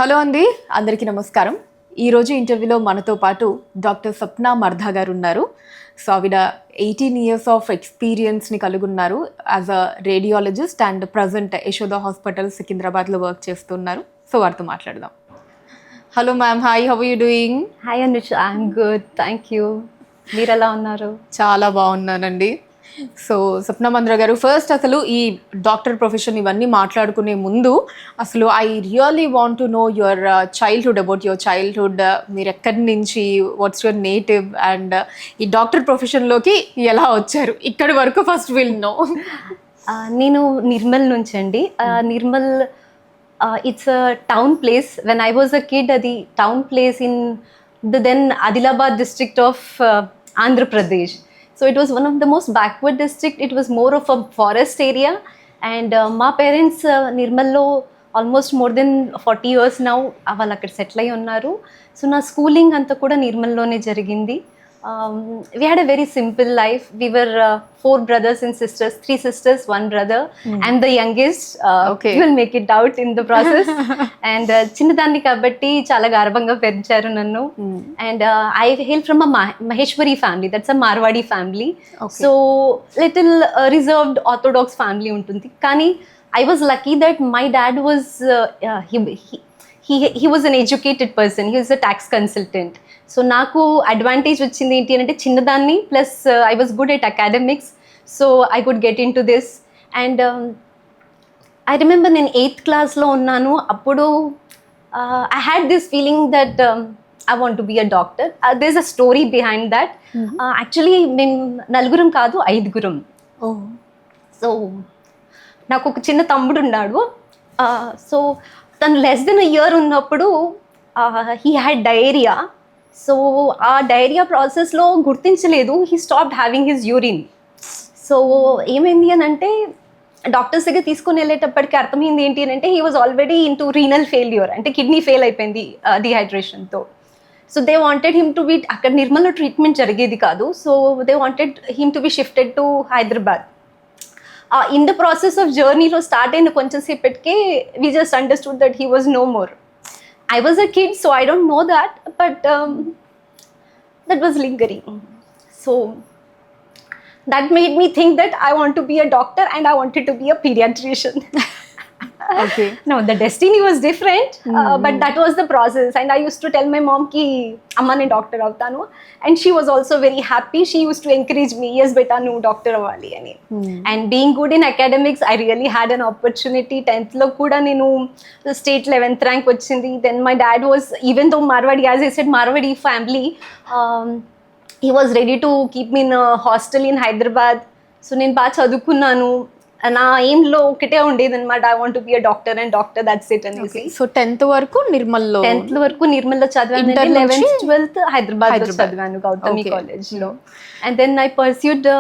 Hello అండి, అందరికీ నమస్కారం. ఈరోజు ఇంటర్వ్యూలో మనతో పాటు డాక్టర్ సప్నా మర్ధా గారు ఉన్నారు. సో ఆవిడ 18 years ఆఫ్ ఎక్స్పీరియన్స్ని కలిగి ఉన్నారు. As a radiologist and present Yashoda hospital సికింద్రాబాద్లో వర్క్ చేస్తున్నారు. సో వారితో మాట్లాడదాం. Hello ma'am, hi, how you doing? Hi Anush, I'm good, thank you. మీరు ఎలా ఉన్నారు? చాలా బాగున్నానండి. సో సప్నా మర్ధా గారు, ఫస్ట్ అసలు ఈ డాక్టర్ ప్రొఫెషన్ ఇవన్నీ మాట్లాడుకునే ముందు అసలు I really want to know your childhood, about your childhood. మీరు ఎక్కడి నుంచి, వాట్స్ యువర్ నేటివ్, అండ్ ఈ డాక్టర్ ప్రొఫెషన్లోకి ఎలా వచ్చారు ఇక్కడి వరకు ఫస్ట్ విల్ నో. నేను నిర్మల్ నుంచి అండి. Nirmal it's a town place. When I was a kid, అది town place in the then Adilabad district of Andhra Pradesh. So it was one of the most backward district. It was more of a forest area, and my parents Nirmallo almost more than 40 years now వాళ్ళు అక్కడ settle అయి ఉన్నారు. So నా schooling అంతా కూడా నిర్మల్లోనే జరిగింది. We had a very simple life. We were 4 brothers and sisters, 3 sisters, 1 brother. I'm the youngest. Okay. You will make it out in the process. And చిన్నదాన్ని కాబట్టి చాలా గర్వంగా పెంచారు నన్ను. And I hail from a Maheshwari family. That's a Marwadi family. Okay. So little reserved orthodox family ఉంటుంది. కానీ I was lucky that my dad was he was an educated person. He was a tax consultant. So నాకు advantage వచ్చింది ఏంటి అంటే చిన్నదాన్ని, plus I was good at academics, so I could get in to this. And I remember నేను 8th క్లాస్లో ఉన్నాను. అప్పుడు I had this feeling that I want to be a doctor. There is a story behind that. Actually మేము 4 కాదు, 5. So నాకు ఒక చిన్న తమ్ముడు ఉన్నాడు. సో తను లెస్ దెన్ అ ఇయర్ ఉన్నప్పుడు హీ హ్యాడ్ డయేరియా. సో ఆ డయేరియా ప్రాసెస్లో గుర్తించలేదు, he stopped having his urine. So ఏమైంది అని అంటే డాక్టర్స్ దగ్గర తీసుకుని వెళ్ళేటప్పటికి అర్థమైంది ఏంటి అని అంటే he was already in to renal failure, అంటే కిడ్నీ ఫెయిల్ అయిపోయింది డిహైడ్రేషన్తో. So they wanted him to be, అక్కడ నిర్మల్లో ట్రీట్మెంట్ జరిగేది కాదు, so they wanted him to be shifted to Hyderabad. In the process of జర్నీలో స్టార్ట్ అయిన కొంచెం సేపటికే we just understood that he was no more. I was a kid, so I don't know that, but that was lingering. So that made me think that I want to be a doctor and I wanted to be a pediatrician. Okay. No, the destiny was different, but that was the process. And I used to tell my mom ki amma ne doctor avtanu, and she was also very happy. She used to encourage me, yes beta nu doctor avali ani. And being good in academics, I really had an opportunity. 10th lo kuda nenu state 11th rank vachindi. Then my dad was, even though Marwadi, as I said, Marwadi family, he was ready to keep me in a hostel in Hyderabad. So నేను బాగా చదువుకున్నాను. నా ఎయిమ్లో ఒకటే ఉండేది అనమాట, I want to be a doctor and doctor, that's it అనేసి. So 10th వరకు నిర్మల్లో, 10th వరకు నిర్మల్లో చదివాను. 11th 12th హైదరాబాద్ లో చదివాను, గౌతమి కాలేజ్లో. And then I pursued.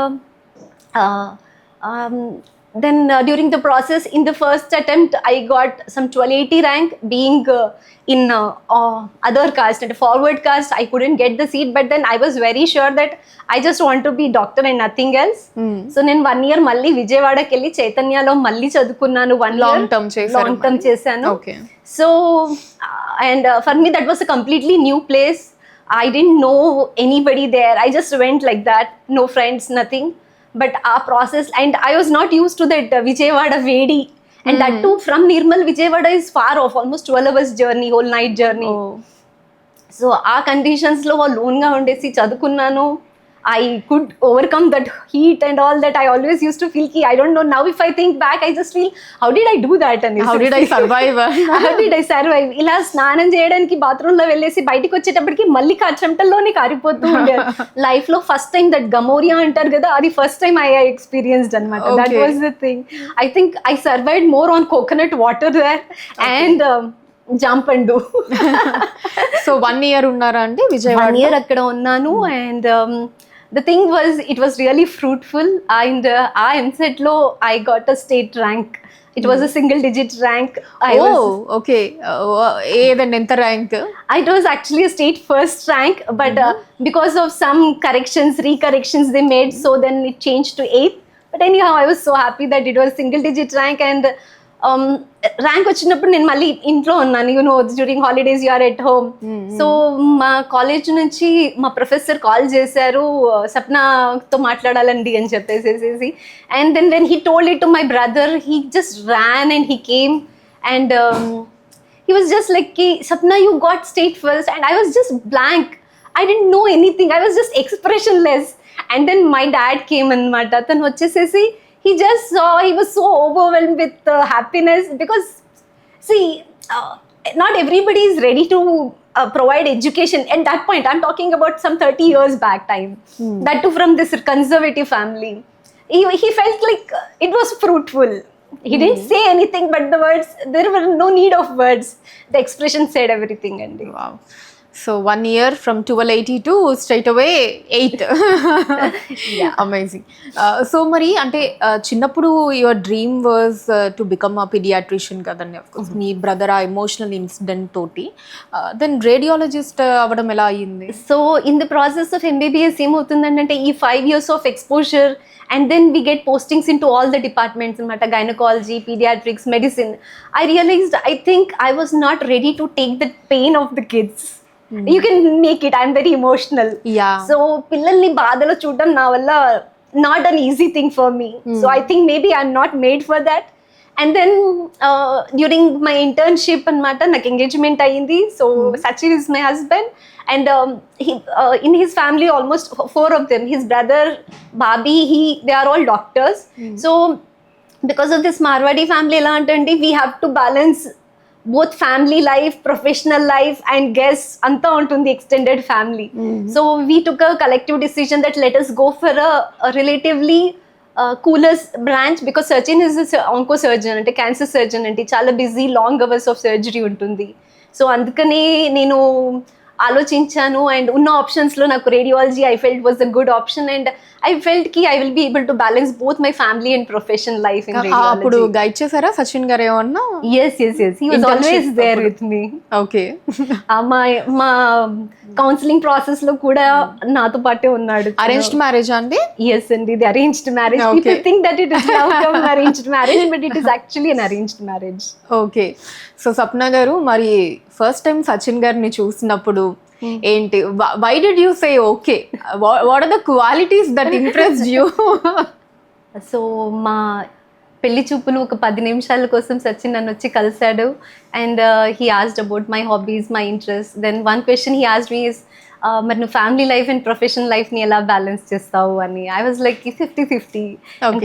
Then during the process, in the first attempt, I got some 1280 rank. Being in other caste, and forward caste, I couldn't get the seat. But then I was very sure that I just want to be doctor and nothing else. So నేను 1 year మళ్ళీ విజయవాడకి వెళ్ళి చైతన్యలో మళ్ళీ చదువుకున్నాను. 1 year long term చేశాను. So and for me that was a completely new place. I didn't know anybody there. I just went like that, no friends, nothing. But our process, and I was not used to that Vijayawada Vedi, and that too from Nirmal. Vijayawada is far off, almost 12 hours journey, whole night journey. So our conditions lo alone ga undesi chadukunnanu. I could overcome that heat and all that. I always used to feel ki I don't know, now if I think back I just feel how did I do that and how did I survive? How did I survive? ఇలా స్నానం చేయడానికి bathroom లో వెళ్ళేసి బయటికి వచ్చేటప్పటికి మళ్ళీ చెమటల్లోనే కారిపోతూ ఉండే life లో ఫస్ట్ టైం దట్ గమోరియా అంటారు కదా, అది ఫస్ట్ టైం ఐ ఎక్స్పీరియన్స్డ్ అనమాట. That was the thing. I think I survived more on coconut water there and jump and do. So 1 year ఉన్నారా అంటే విజయవాడ? 1 year అక్కడ ఉన్నాను. And the thing was, it was really fruitful. And MCET lo I got a state rank. It was a single digit rank. Okay. Then enta rank? It was actually a state first rank, but because of some recorrections they made, so then it changed to 8th. But anyhow, I was so happy that it was single digit rank. And rank వచ్చినప్పుడు నేను మళ్ళీ ఇంట్లో ఉన్నాను, during holidays you're at home. So మా college నుంచి మా professor call చేశారు, సప్నాతో మాట్లాడాలండి అని చెప్పేసేసి. And then when he told it to my brother, he just ran and he came and he was just like, Sapna, you got state first. And I was just blank. I didn't know anything. I was just expressionless. And then my dad came and Tatan vachesesi, he just saw, he was so overwhelmed with happiness because, see, not everybody is ready to provide education. At that point, I'm talking about some 30 years back time. That too from this conservative family. He felt like it was fruitful. He didn't say anything, but the words, there were no need of words. The expression said everything. And wow. So 1 year from 1280 to straight away 8. Yeah. Amazing. So Mari, ante chinnappudu your dream was to become a pediatrician kadandi, of course. Nee brother a emotional incident toti then radiologist avadam ela ayindi? So in the process of MBBS em avutundante ee 5 years of exposure, and then we get postings into all the departments, gynecology, pediatrics, medicine. I realized, I think I was not ready to take the pain of the kids. You can make it, I'm very emotional. Yeah. So పిల్లల్ని బాధలో చూడడం నా వల్ల not an easy thing for me. So I think maybe I'm not made for that. And then during my internship anamata నాకు engagement అయ్యింది. So Sachin is my husband. And he in his family almost 4 of them, his brother Babi, they are all doctors. So because of this Marwadi family ela antandi, we have to balance both family life, professional life, and guests anta untundi extended family. So we took a collective decision that let us go for a relatively cooler branch, because Sachin is a onco surgeon, ante cancer surgeon, ante chaala busy, long hours of surgery untundi. So andukane nenu ఆలోచించాను, and ఉన్న ఆప్షన్స్లో నాకు radiology I felt was a good option, and I felt కి I will be able to balance both my family and professional life in radiology. అప్పుడు guide చేశారా సచిన్ గారు ఏమన్నా? yes he was always there with me. Okay. మా counselling process లో కూడా నాతో పాటే ఉన్నాడు. అరేంజ్డ్ మ్యారేజ్ అండి? yes అండి, ఇది arranged marriage. people think that it is love come arranged marriage, but it is actually an arranged marriage. Okay. So Sapna garu, మరి ఫస్ట్ టైం సచిన్ గారిని చూసినప్పుడు ఏంటి, why did you say okay? What are the qualities that impressed you? So మా పెళ్లి చూపులు ఒక 10 నిమిషాల కోసం సచిన్ నన్ను వచ్చి కలిశాడు, and he asked about my hobbies, my interest. Then one question he asked me is, మరి నువ్వు ఫ్యామిలీ లైఫ్ అండ్ ప్రొఫెషనల్ లైఫ్ని ఎలా బ్యాలెన్స్ చేస్తావు అని. I was like 50-50.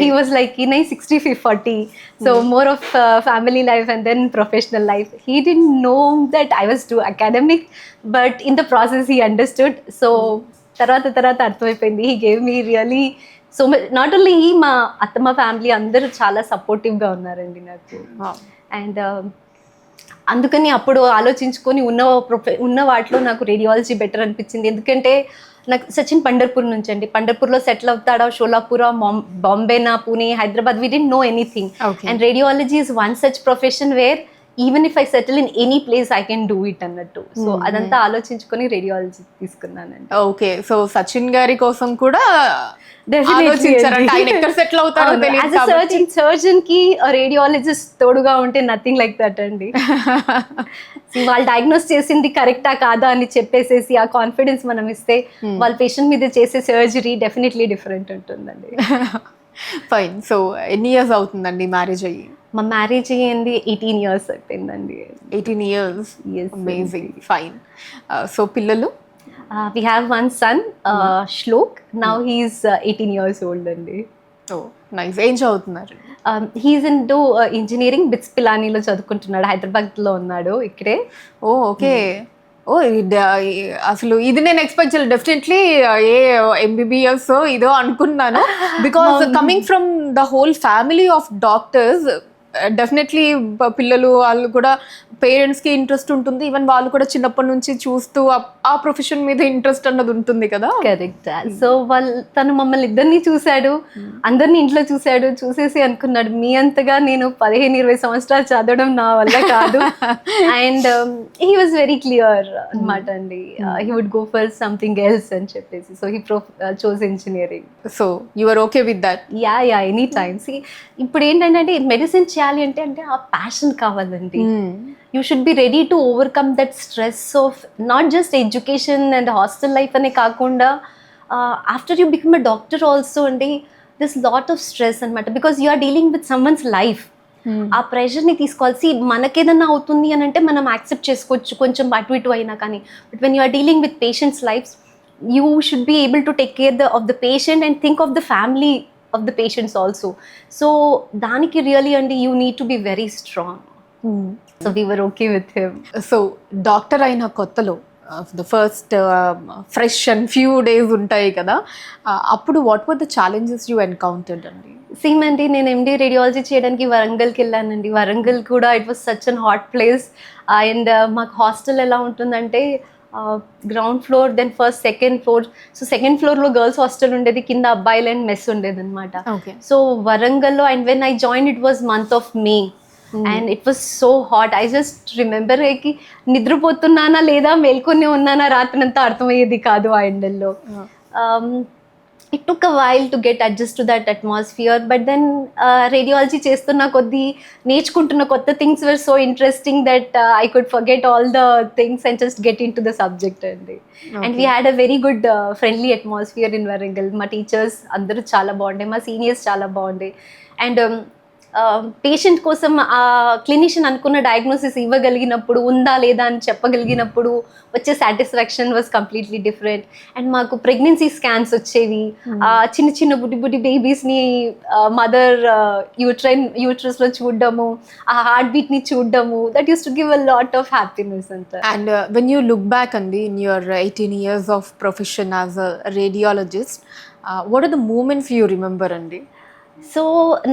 He was like 60-40. So more of family life and then professional life. He didn't know that I was too academic, but in the process he understood. So తర్వాత అర్థమైపోయింది. He gave me really so not only he, మా అత్తమ్మ family అందరూ చాలా సపోర్టివ్గా ఉన్నారండి నాకు. And అందుకని అప్పుడు ఆలోచించుకొని ఉన్న వాటిలో నాకు రేడియాలజీ బెటర్ అనిపించింది. ఎందుకంటే నాకు సచిన్ పండర్పూర్ నుంచి అండి, పండర్పూర్లో సెటిల్ అవుతాడా, షోలాపురా, బాంబేనా, Pune, Hyderabad, we didn't know anything. And radiology is one such profession where even if I settle in any place I can do it అన్నట్టు. సో అదంతా ఆలోచించుకొని రేడియాలజీ తీసుకున్నానండి. ఓకే. సో సచిన్ గారి కోసం కూడా సర్జన్ కి రేడియాలజిస్ట్ తోడుగా ఉంటే నథింగ్ లైక్ దట్ అండి. వాళ్ళు డయాగ్నోస్ చేసింది కరెక్టా కాదా అని చెప్పేసేసి ఆ కాన్ఫిడెన్స్ మనం ఇస్తే వాళ్ళ పేషెంట్ మీద చేసే సర్జరీ డెఫినెట్లీ డిఫరెంట్ ఉంటుందండి. ఫైన్. సో ఎన్ని ఇయర్స్ అవుతుందండి మ్యారేజ్ అయ్యి? మా మ్యారేజ్ అయ్యింది 18 years అయిపోయిందండి. 18 years. అమేజింగ్. ఫైన్. సో పిల్లలు? We have one son, Shlok. Now he's 18 years old అండి. Oh, nice. ఏం చదువుతున్నారు? He's into engineering, బిట్స్ పిలానీలో చదువుకుంటున్నాడు. హైదరాబాద్లో ఉన్నాడు ఇక్కడే. ఓ ఓకే. ఓ అసలు ఇది నేను ఎక్స్పెక్ట్ చేయలేదు. డెఫినెట్లీ ఏ ఎంబీబీఎస్ ఇదో అనుకున్నాను, because coming from the whole family of doctors, definitely పిల్లలు వాళ్ళు కూడా పేరెంట్స్కి ఇంట్రెస్ట్ ఉంటుంది, ఈవెన్ వాళ్ళు కూడా చిన్నప్పటి నుంచి చూస్తూ ఆ ప్రొఫెషన్ మీద ఇంట్రెస్ట్ అన్నది ఉంటుంది కదా. కరెక్ట్. సో తను మమ్మల్ని ఇద్దరిని చూశాడు, అందరినీ ఇంట్లో చూశాడు, చూసేసి అనుకున్నాడు మీ అంతగా నేను 15-20 సంవత్సరాలు చదవడం నా వల్ల కాదు. And he was very clear అనమాట అండి, he would go for something else అని చెప్పేసి. So he chose engineering. So you are okay with that? Yeah any time. ఇప్పుడు ఏంటంటే మెడిసిన్ చేయాలి చేయాలి అంటే అంటే ఆ ప్యాషన్ కావాలండి. You should be ready to overcome that stress of not just education and hostel life అనే కాకుండా after you become a doctor also అండి దిస్ లాట్ ఆఫ్ స్ట్రెస్ అనమాట, because you are dealing with someone's life. ఆ ప్రెషర్ని తీసుకోవాల్సి మనకేదన్నా అవుతుంది అని అంటే మనం యాక్సెప్ట్ చేసుకోవచ్చు కొంచెం అటు ఇటు అయినా, కానీ but when you are dealing with patients lives you should be able to take care of the patient and think of the family of the patients also. So దానికి రియలీ అండి you need to be very strong. So we were okay with him. So doctor అయిన కొత్తలో the first fresh and few days ఉంటాయి కదా, అప్పుడు what were the challenges you encountered అండి? Same అండి, నేను ఎండి రేడియాలజీ చేయడానికి వరంగల్కి వెళ్ళానండి. వరంగల్ కూడా it was such an hot place. And మాకు హాస్టల్ ఎలా ఉంటుందంటే ground floor, then first second floor. So second ఫ్లోర్లో గర్ల్స్ హాస్టల్ ఉండేది, కింద అబ్బాయిలు అండ్ మెస్ ఉండేది అనమాట. సో వరంగల్లో and when I join it was month of May and it was so hot. I just remember కి నిద్రపోతున్నానా లేదా మేల్కొనే ఉన్నానా రాత్రంతా అర్థమయ్యేది కాదు ఆ ఎండల్లో. It took a while to get adjust to that atmosphere, but then radiology చేస్తున్న కొద్దీ నేర్చుకుంటున్న కొత్త things were so interesting that I could forget all the things and just get in to the subject అండి. And we had a very good friendly atmosphere in Warangal. మా teachers అందరూ చాలా బాగుండే, మా సీనియర్స్ చాలా బాగుండే. అండ్ పేషెంట్ కోసం ఆ క్లినిషియన్ అనుకున్న డయాగ్నోసిస్ ఇవ్వగలిగినప్పుడు, ఉందా లేదా అని చెప్పగలిగినప్పుడు వచ్చే satisfaction was completely different. And మాకు ప్రెగ్నెన్సీ స్కాన్స్ వచ్చేవి, చిన్న చిన్న బుడ్డి బుడ్డి బేబీస్ని మదర్ యూట్రస్లో చూడడము, ఆ హార్ట్ బీట్ని చూడడము, that used to give a lot of happiness అంట. And when you look back అండి in your 18 years of profession as a radiologist, what are the moments you remember అండి? సో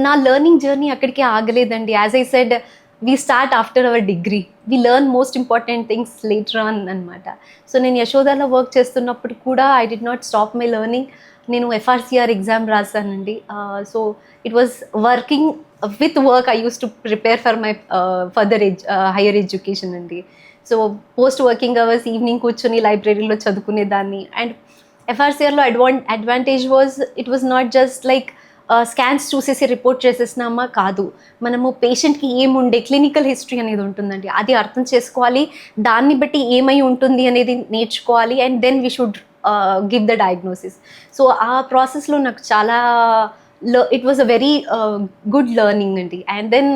నా లెర్నింగ్ జర్నీ అక్కడికి ఆగలేదండి. As I said, we start after our degree, we learn most important things later on అనమాట. So నేను యశోదాలో work చేస్తున్నప్పుడు కూడా I did not stop my learning. నేను FRCR ఎగ్జామ్ రాసానండి. So it was working with work I used to prepare for my further higher education అండి. So post working hours evening కూర్చొని లైబ్రరీలో చదువుకునేదాన్ని. అండ్ FRCRలో advantage was it was not just like scans చూసేసి report చేసేసినామా కాదు, మనము పేషెంట్కి ఏముండే క్లినికల్ హిస్టరీ అనేది ఉంటుందండి, అది అర్థం చేసుకోవాలి, దాన్ని బట్టి ఏమై ఉంటుంది అనేది నేర్చుకోవాలి, and then we should give the diagnosis. So ఆ ప్రాసెస్లో నాకు చాలా it was a very good learning అండి. And then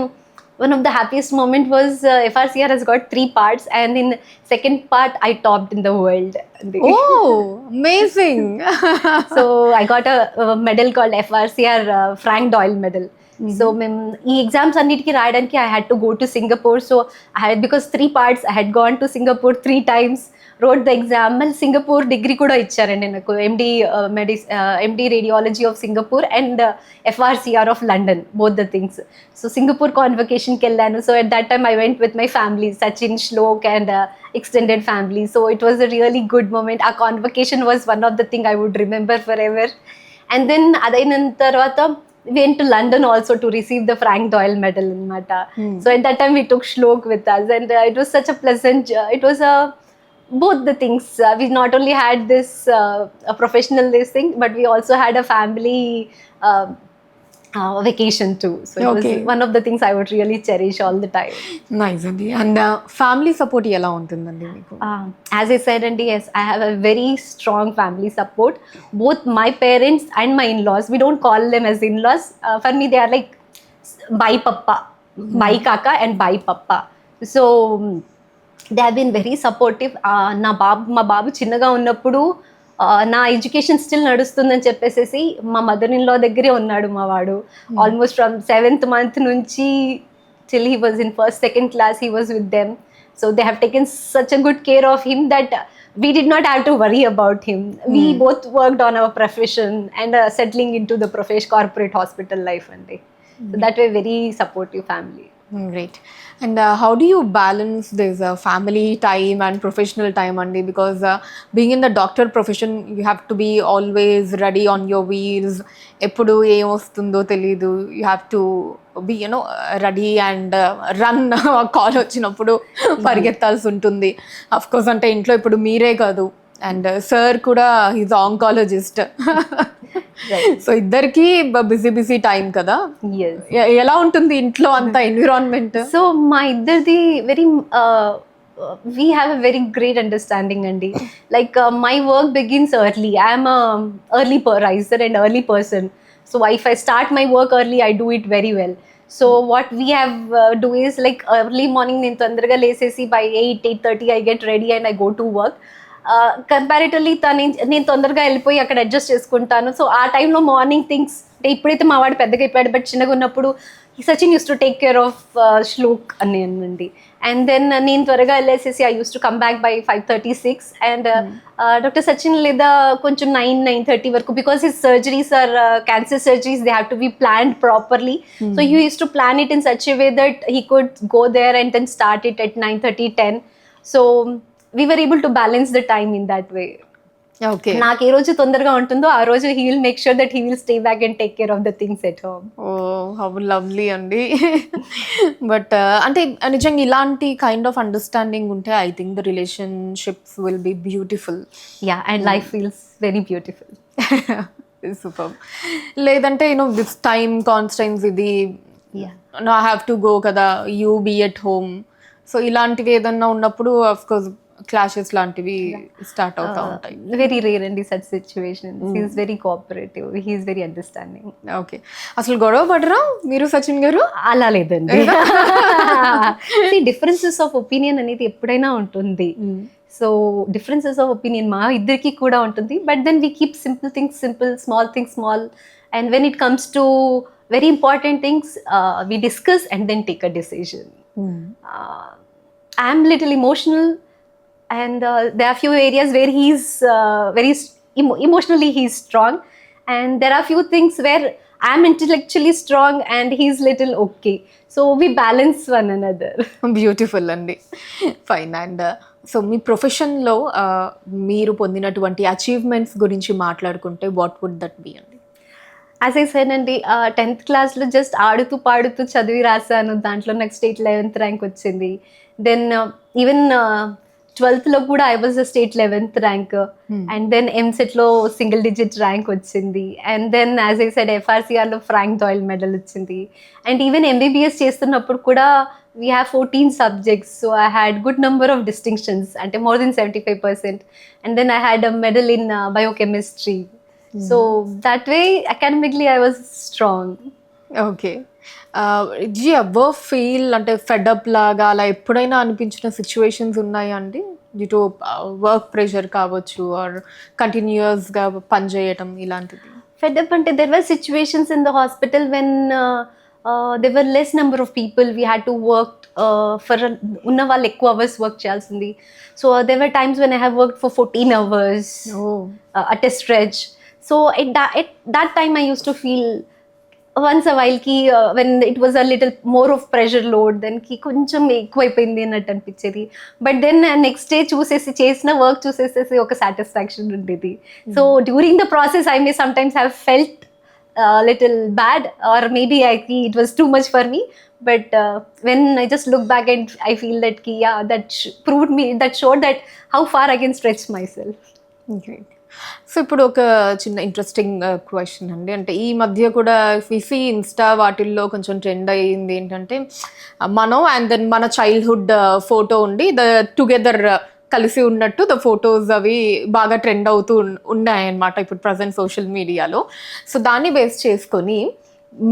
one of the happiest moment was FRCR has got 3 parts, and in second part I topped in the world. Oh, amazing. So I got a medal called FRCR Frank Doyle medal. So ఈ exams అన్నిటికీ రాయడానికి I had to go to Singapore. So I had, because 3 parts, I had gone to Singapore 3 times, wrote the exam. మళ్ళీ Singapore degree కూడా ఇచ్చారండి నాకు, MD radiology of Singapore and FRCR of London, both the things. So Singapore కాన్వకేషన్కి వెళ్ళాను. So at that time I went with my family, Sachin, Shlok and extended family. So it was a really good moment. Our convocation was one of the thing I would remember forever. And then adainan tarvata went to London also to receive the Frank Doyle medal anamata. So at that time we took Shlok with us, and it was such a pleasant it was a both the things. We not only had this a professional this thing, but we also had a family vacation too. So it was one of the things I would really cherish all the time. Nice అండి. And family support ఎలా ఉంటుందండి మీకు? As I said, and yes, I have a very strong family support. Both my parents and my in-laws, we don't call them as in-laws. For me, they are like bye papa, bye kaka and bye papa. So they have been very supportive. మా బాబు చిన్నగా ఉన్నప్పుడు నా education still నడుస్తుందని చెప్పేసి మా mother in law దగ్గరే ఉన్నాడు మా వాడు. ఆల్మోస్ట్ ఫ్రమ్ 7th month నుంచి till he was in 1st, 2nd class, he was with them. So they have taken such a good care of him that we did not have to worry about him. We both worked on our profession and settling into the corporate hospital life one day. So that way, very supportive family. Great. And how do you balance this family time and professional time, Andy? Because being in the doctor profession, you have to be always ready on your wheels. Eppudu em ostundo telidu. You have to be, ready and run. Call వచ్చినప్పుడు పరిగెత్తాల్సి ఉంటుంది. Of course, అంటే ఇంట్లో ఇప్పుడు మీరే కాదు, and sir కూడా is oncologist. So ఇద్దరికి busy busy time కదా. Yes. ఎలా ఉంటుంది ఇంట్లో అంత ఎన్విరాన్మెంట్? So మా ఇద్దరిది very we have a very great understanding అండి. Like my work begins early. I am a early riser and early person. So if I start my work early, I do it very well. So what we have do is like early morning నేను తొందరగా లేసేసి by 8:30 I get ready and I go to work. Comparatively నేను తొందరగా వెళ్ళిపోయి అక్కడ adjust చేసుకుంటాను. So ఆ టైంలో morning things అంటే ఇప్పుడైతే మా వాడు పెద్దగా అయిపోయాడు, బట్ చిన్నగా ఉన్నప్పుడు Sachin used to take care of Shlok అని అండి. అండ్ దెన్ నేను త్వరగా వెళ్ళేసేసి I used to come back by 5:36 and doctor Sachin లేదా కొంచెం 9:30 వరకు, because his surgeries are cancer surgeries, they have to be planned properly. So he used to plan it in such a way that he could go there and then start it at 9:30, 10. So we were able to balance the time in that way. Okay. నాకు ఏ రోజు తొందరగా ఉంటుందో ఆ రోజు he will make sure that he will stay back and take care of the things at home. Oh how lovely అండి. But అంటే నిజంగా ఇలాంటి కైండ్ ఆఫ్ అండర్స్టాండింగ్ ఉంటే I think the relationships will be beautiful. Yeah, and life feels very beautiful. Super. లేదంటే this time constraints ఇది Yeah. No I have to go కదా, you be at home. So ఇలాంటివి ఏదన్నా ఉన్నప్పుడు of course clashes లాంటివి start అవుతా ఉంటాయి. Very rare in such situations. He is very cooperative. He is very understanding. Okay. అసలు గొడవ పడరా మీరు సచిన్ గారు? అలా లేదండి. డిఫరెన్సెస్ ఆఫ్ ఒపీనియన్ అనేది ఎప్పుడైనా ఉంటుంది. సో డిఫరెన్సెస్ ఆఫ్ ఒపీనియన్ మా ఇద్దరికి కూడా ఉంటుంది, but then we keep simple things simple, small things small, and when it comes to very important things we discuss and then take a decision. I'm little emotional and there are few areas where he's very emotionally he's strong, and there are few things where I'm intellectually strong and he's little okay. So we balance one another. Beautiful అండి. Fine. And so మీ ప్రొఫెషన్లో మీరు పొందినటువంటి achievements గురించి మాట్లాడుకుంటే what would that be అండి? As I said అండి, 10th క్లాస్లో just ఆడుతూ పాడుతూ చదివి రాశాను, దాంట్లో నాకు స్టేట్ 11th ర్యాంక్ వచ్చింది. దెన్ ఈవెన్ 12thలో కూడా I was state 11th rank, and then ఎంసెట్లో సింగిల్ డిజిట్ ర్యాంక్ వచ్చింది. And then as I said FRCRలో ఫ్రాంక్ డాయిల్ మెడల్ వచ్చింది. అండ్ ఈవెన్ MBBS చేస్తున్నప్పుడు కూడా we have 14 subjects, so I had good number of distinctions, అంటే more than 75%. And then I had a medal in biochemistry. So that way academically I was strong. Okay. Do you ever feel అంటే fed up లాగా అలా ఎప్పుడైనా అనిపించిన situations ఉన్నాయా అండి? Due to work pressure కావచ్చు or కంటిన్యూస్గా పనిచేయటం ఇలాంటిది? Fed up ante there were situations in the hospital when there were less number of people. We had to work for unna వాళ్ళు ఎక్కువ అవర్స్ వర్క్ చేయాల్సింది. So there were times when I have worked for 14 hours at a stretch. So at that time I used to feel once a while ki when it was a little more of pressure load, then ki koncham ఎక్కువైపోయింది అన్నట్టు అనిపించేది. But then next day చూసేసి చేసిన work చూసేసేసి ఒక satisfaction ఉండేది. So during the process I may sometimes have felt little bad, or maybe it was too much for me, but when I just look back and I feel that that proved me, that showed that how far I can stretch myself. Great. So ఇప్పుడు ఒక చిన్న interesting question అండి. అంటే ఈ మధ్య కూడా ఫిఫీ Insta వాటిల్లో కొంచెం ట్రెండ్ అయ్యింది ఏంటంటే మనం అండ్ దెన్ మన చైల్డ్హుడ్ ఫోటో ఉండి ద టుగెదర్ కలిసి ఉన్నట్టు ద ఫొటోస్ అవి బాగా ట్రెండ్ అవుతూ ఉన్నాయన్నమాట ఇప్పుడు ప్రజెంట్ సోషల్ మీడియాలో. సో దాన్ని బేస్ చేసుకొని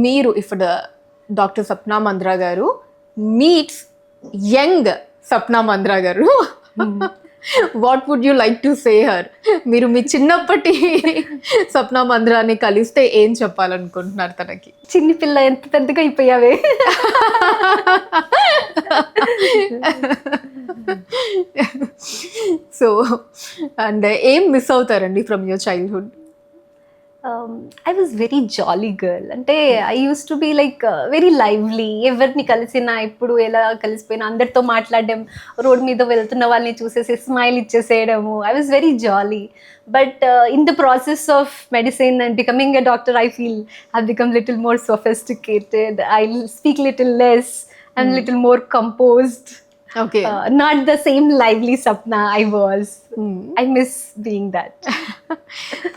మీరు ఇప్పుడు డాక్టర్ సప్నా మంద్రా గారు meets young Sapna Mandra garu, what would you like to say her? మీరు మీ చిన్నప్పటి సప్నా మంద్రాని కలిస్తే ఏం చెప్పాలనుకుంటున్నారు తనకి? చిన్ని పిల్ల ఎంత పెద్దగా అయిపోయావే. సో అండ్ ఏం మిస్ అవుతారండి from your childhood? I was very jolly girl. అంటే I used to be like very lively. ఎవరిని కలిసినా ఇప్పుడు ఎలా కలిసిపోయినా అందరితో మాట్లాడడం, రోడ్ మీద వెళ్తున్న వాళ్ళని చూసేసి స్మైల్ ఇచ్చేసేయడము. I was very jolly. But in the process of medicine and becoming a doctor I feel I become little more sophisticated. I speak little less and little more composed. Okay. Not the same lively Sapna I was. I miss being that.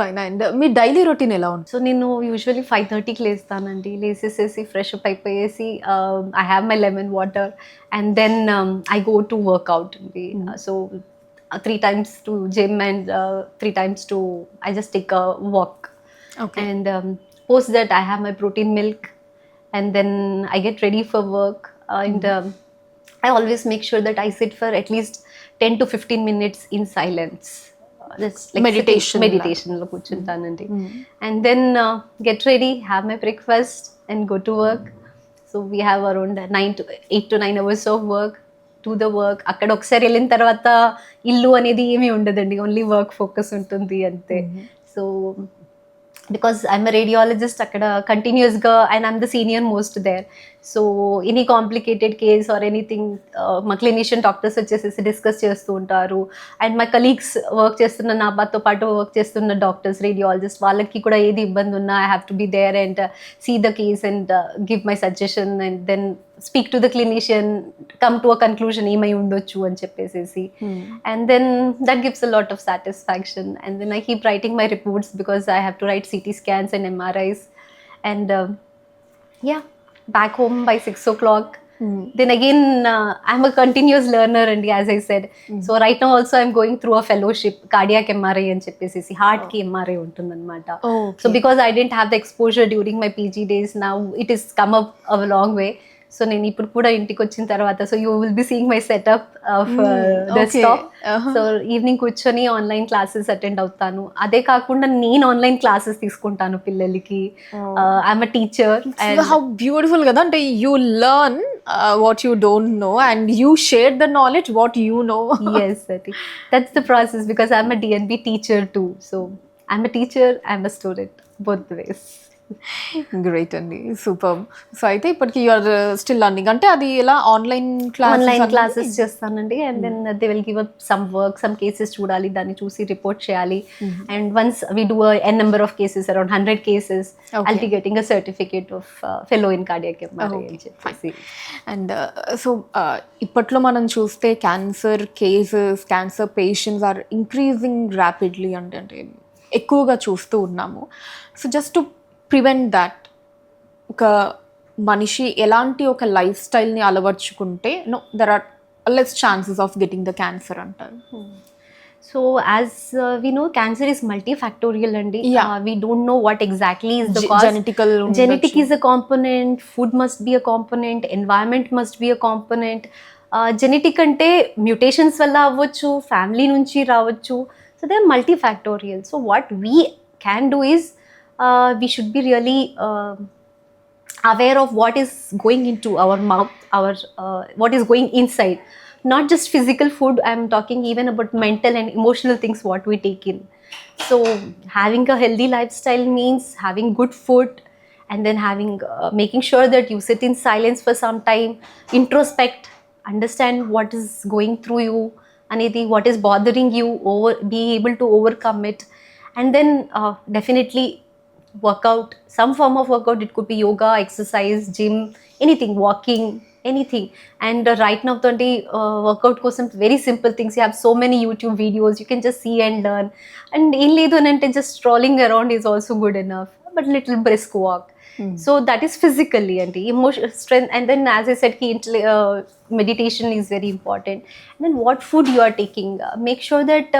Fine. And మీ daily routine ఎలా ఉంటుంది? So నేను usually 5:30కి లేస్తానండి. లేసేసేసి fresh up అయిపోయేసి I have my lemon water and then I go to workout అండి. So 3 times to gym and 3 times to I just take a walk. Okay. And post that I have my protein milk and then I get ready for work. And I always make sure that I sit for at least 10 to 15 minutes in silence. That's like meditation lo కూర్చుంటానండి. And then get ready, have my breakfast and go to work. So we have around 8 to 9 hours of work. To the work. అక్కడ ఒకసారి వెళ్ళిన తర్వాత ఇల్లు అనేది ఏమీ ఉండదండి, only work focus ఉంటుంది అంతే. So because I'm a radiologist, అక్కడ కంటిన్యూస్గా and I'm the senior most there. So any complicated case or anything మా క్లినిషియన్ డాక్టర్స్ వచ్చేసేసి డిస్కస్ చేస్తూ ఉంటారు. అండ్ మా కలీగ్స్ వర్క్ చేస్తున్న నాతో పాటు వర్క్ చేస్తున్న డాక్టర్స్ రేడియాలజిస్ట్ వాళ్ళకి కూడా ఏది ఇబ్బంది ఉన్నా I have to be there and see the case and give my suggestion and then speak to the clinician, come to a conclusion ఏమై ఉండొచ్చు అని చెప్పేసేసి. And then that gives a lot of satisfaction. And then I keep writing my reports because I have to write CT scans and MRIs. And yeah, back home by 6 o'clock. Then again, I'm a continuous learner, and as I said, so right now also I'm going through a fellowship, cardiac MRI and cheppesesi heart ki MRI untundannamata. So because I didn't have the exposure during my PG days, now it has come up a long way. So నేను ఇప్పుడు కూడా ఇంటికి వచ్చిన తర్వాత so you will be seeing my setup of desktop. So evening కూర్చొని online classes attend అవుతాను. అదే కాకుండా నేను ఆన్లైన్ క్లాసెస్ తీసుకుంటాను పిల్లలకి. I'm a teacher. How beautiful కదా, అంటే you learn what you don't know and you share the knowledge what you know. Yes, that's the process because I'm a DNB teacher too. So I'm a teacher, I'm a student, both ways. Great అండి, super. So అయితే ఇప్పటికి you are still learning, అంటే అది ఎలా online classes చేస్తానండి. And then they will give up some work, some cases చూడాలి, దాన్ని చూసి రిపోర్ట్ చేయాలి. And once we do an number of cases, around 100 cases, I'll be getting a certificate of fellow in cardiac MRI అని చెప్పేసి. And so ఇప్పట్లో మనం చూస్తే cancer cases, cancer patients are increasing rapidly, అంటే ఎక్కువగా చూస్తూ ఉన్నాము. So just to prevent that, ఒక మనిషి ఎలాంటి ఒక లైఫ్ స్టైల్ని అలవర్చుకుంటే there are less chances of getting the cancer అంటారు. So as we know, cancer is multifactorial and we don't know what exactly is the cause. Genetic is a component, food must be a component, environment must be a component. Genetic ante mutations valla avvochu, family nunchi ravachchu. So they are multifactorial. So what we can do is we should be really aware of what is going into our mouth, our what is going inside. Not just physical food, I'm talking even about mental and emotional things what we take in. So having a healthy lifestyle means having good food and then having making sure that you sit in silence for some time, introspect, understand what is going through you, anedi what is bothering you, be able to overcome it. And then definitely workout, some form of workout. It could be yoga, exercise, gym, anything, walking, anything. And right now the workout kosam very simple things, you have so many YouTube videos, you can just see and learn. And in ledu ante just strolling around is also good enough, but little brisk walk. So that is physically, and emotional strength. And then as I said, meditation is very important. And then what food you are taking, make sure that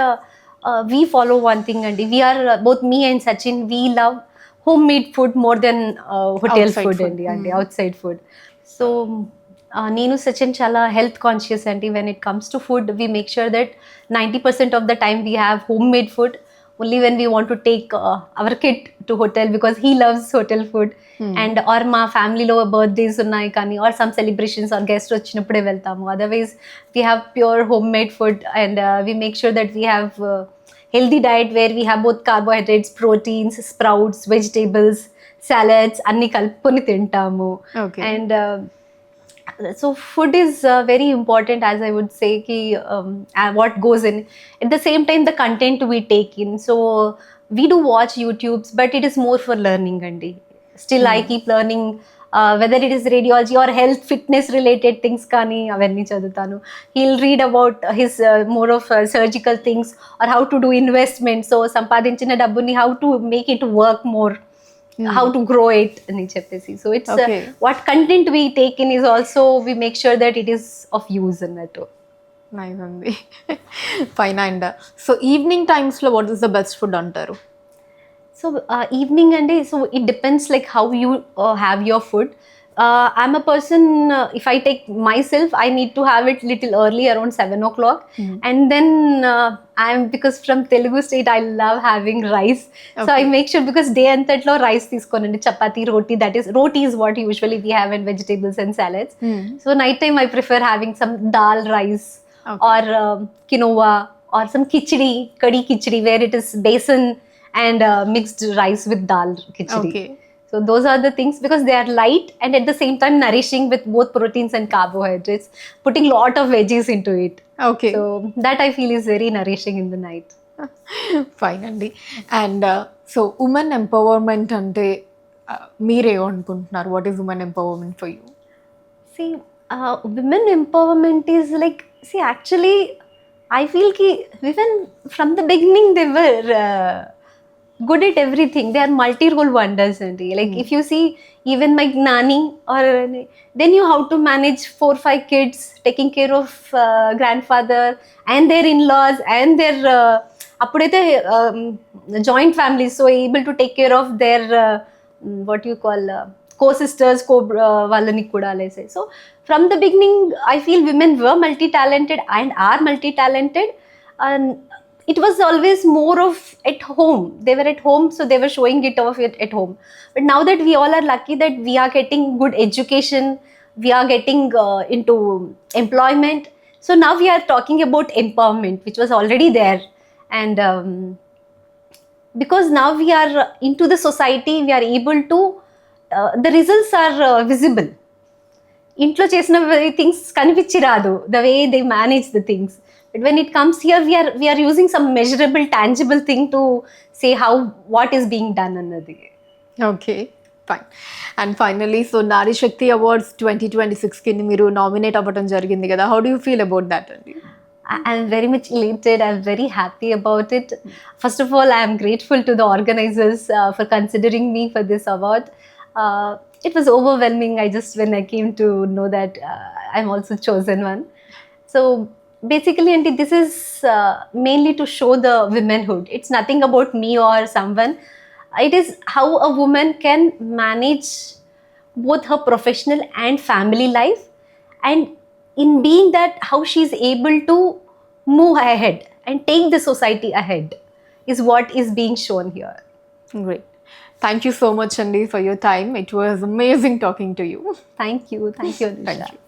we follow one thing, and we are both me and Sachin, we love homemade food more than hotel food and outside food. So నేను సచిన్ చాలా health conscious అండి. When it comes to food we make sure that 90% of the time we have home made food. Only when we want to take our kid to hotel because he loves hotel food. And or మా ఫ్యామిలీలో birthdays ఉన్నాయి కానీ or some celebrations or guest వచ్చినప్పుడే వెళ్తాము. Otherwise we have pure home made food and we make sure that we have healthy diet where we have both carbohydrates, proteins, sprouts, vegetables, salads, anni kalpuni tintamu. Okay. And so food is very important, as I would say, ki what goes in. At the same time, the content we take in. So we do watch YouTubes, but it is more for learning andi. Still I keep learning whether it is radiology or health fitness related things కానీ అవన్నీ చదువుతాను. He'll read about his more of surgical things or how to do investment. So సంపాదించిన డబ్బుని how to make it work more, how to grow it అని చెప్పేసి. So it's Okay. what content we take in is also we make sure that it is of use అన్నట్టు. Nice అండి. Fine. And so evening టైమ్స్లో what is the best food అంటారు? So evening and day, so it depends like how you have your food. I'm a person, if I take myself, I need to have it little early around 7 o'clock. And then because from Telugu state, I love having rice. So I make sure, because day and that rice తీసుకొనండి, chapati, roti, roti is what usually we have, and vegetables and salads. So night time I prefer having some dal rice. Okay. Or quinoa or some khichdi, kadi khichdi, where it is besan and mixed rice with dal khichdi. Okay. So those are the things, because they are light and at the same time nourishing with both proteins and carbohydrates, putting lot of veggies into it. Okay. So that I feel is very nourishing in the night. Fine అండి. And so women empowerment అంటే మీరేమనుకుంటున్నారు? What is women empowerment for you? See, women empowerment is like, see, actually I feel ki even from the beginning they were good at everything. They are multi-role wonders. And like if you see even my nanny, or they knew how to manage 4-5 kids, taking care of grandfather and their in-laws and their appudaithe joint families, so able to take care of their what you call co-sisters, వాళ్ళని కూడా లేసే. So from the beginning I feel women were multi-talented and are multi-talented, and it was always more of at home. They were at home, so they were showing it off at home. But now that we all are lucky that we are getting good education, we are getting into employment, so now we are talking about empowerment, which was already there. And because now we are into the society, we are able to the results are visible. ఇంట్లో చేసిన things కనిపించి రాదు, the way they manage the things. But when it comes here we are using some measurable tangible thing to say how what is being done అన్నది. Okay, fine. And finally, so Nari Shakti awards 2026కి మీరు nominate అవ్వడం జరిగింది కదా, how do you feel about that అండి? I'm very much elated. I'm very happy about it. First of all, I am grateful to the organizers for considering me for this award. It was overwhelming. When I came to know that I'm also chosen one. So basically, Auntie, this is mainly to show the womanhood. It's nothing about me or someone. It is how a woman can manage both her professional and family life, and in being that, how she is able to move ahead and take the society ahead is what is being shown here. Great. Thank you so much, Andy, for your time. It was amazing talking to you. Thank you, Anusha. Thank you.